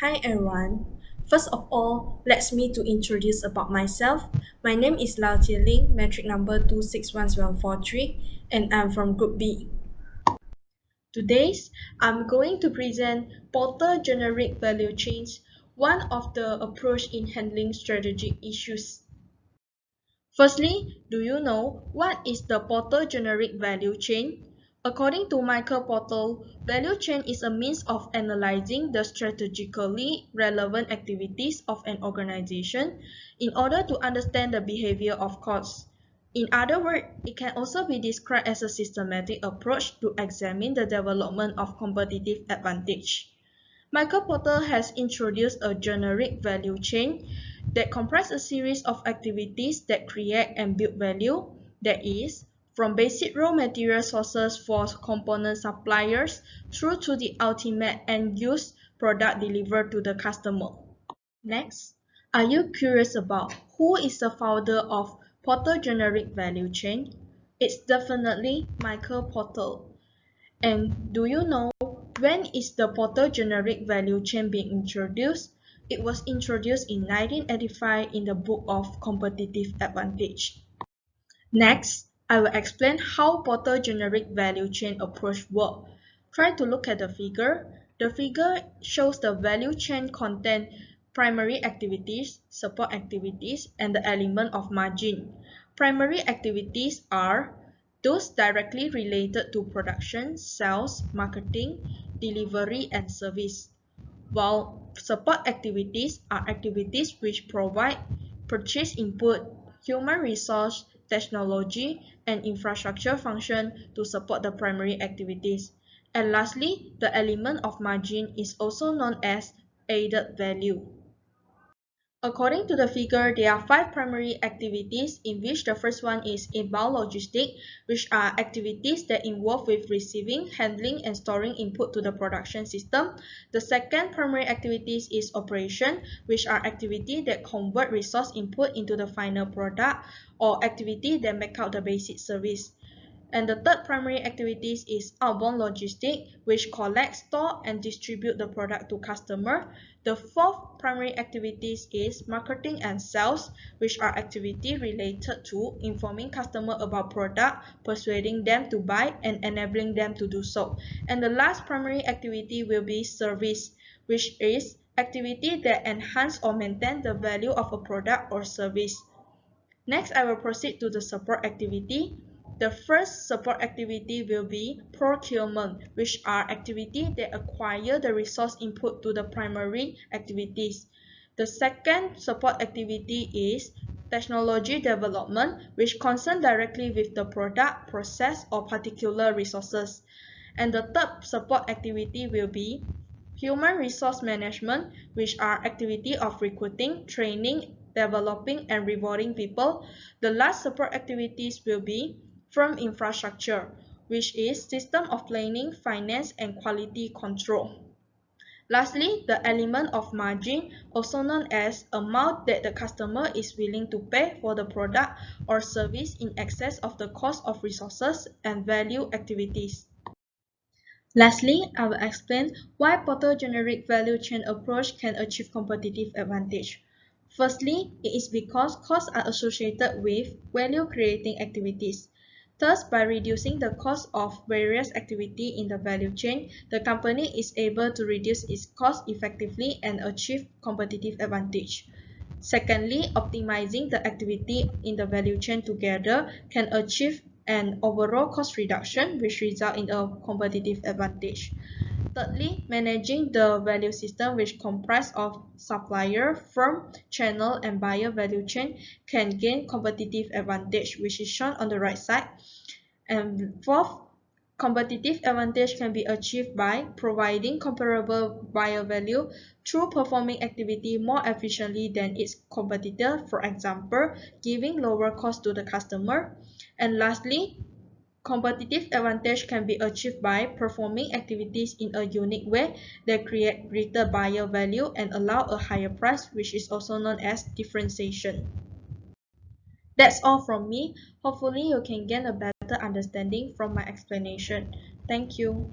Hi everyone. First of all, let me to introduce about myself. My name is Lao Jieling, metric number 2610743, and I'm from Group B. Today, I'm going to present Porter generic value chains, one of the approach in handling strategic issues. Firstly, do you know what is the Porter generic value chain? According to Michael Porter, value chain is a means of analyzing the strategically relevant activities of an organization in order to understand the behavior of costs. In other words, it can also be described as a systematic approach to examine the development of competitive advantage. Michael Porter has introduced a generic value chain that comprises a series of activities that create and build value, that is, from basic raw material sources for component suppliers through to the ultimate end-use product delivered to the customer. Next, are you curious about who is the founder of Porter generic value chain? It's definitely Michael Porter. And do you know when is the Porter generic value chain being introduced? It was introduced in 1985 in the Book of Competitive Advantage. Next, I will explain how Porter generic value chain approach work. Try to look at the figure. The figure shows the value chain content primary activities, support activities, and the element of margin. Primary activities are those directly related to production, sales, marketing, delivery, and service, while support activities are activities which provide purchase input, human resource, technology, and infrastructure function to support the primary activities. And lastly, the element of margin is also known as added value. According to the figure, there are five primary activities, in which the first one is inbound logistics, which are activities that involve with receiving, handling, and storing input to the production system. The second primary activities is operation, which are activities that convert resource input into the final product, or activity that make out the basic service. And the third primary activities is outbound logistics, which collect, store, and distribute the product to customer. The fourth primary activities is marketing and sales, which are activities related to informing customer about product, persuading them to buy, and enabling them to do so. And the last primary activity will be service, which is activity that enhance or maintain the value of a product or service. Next, I will proceed to the support activity. The first support activity will be procurement, which are activities that acquire the resource input to the primary activities. The second support activity is technology development, which concern directly with the product, process, or particular resources. And the third support activity will be human resource management, which are activity of recruiting, training, developing, and rewarding people. The last support activities will be firm infrastructure, which is system of planning, finance, and quality control. Lastly, the element of margin, also known as amount that the customer is willing to pay for the product or service in excess of the cost of resources and value activities. Lastly, I will explain why Porter generic value chain approach can achieve competitive advantage. Firstly, it is because costs are associated with value-creating activities. Thus, by reducing the cost of various activities in the value chain, the company is able to reduce its cost effectively and achieve competitive advantage. Secondly, optimizing the activity in the value chain together can achieve an overall cost reduction, which result in a competitive advantage. Thirdly, managing the value system, which comprise of supplier, firm, channel, and buyer value chain, can gain competitive advantage, which is shown on the right side. And fourth, competitive advantage can be achieved by providing comparable buyer value through performing activity more efficiently than its competitor, for example, giving lower cost to the customer. And lastly, competitive advantage can be achieved by performing activities in a unique way that create greater buyer value and allow a higher price, which is also known as differentiation. That's all from me. Hopefully you can gain a better understanding from my explanation. Thank you.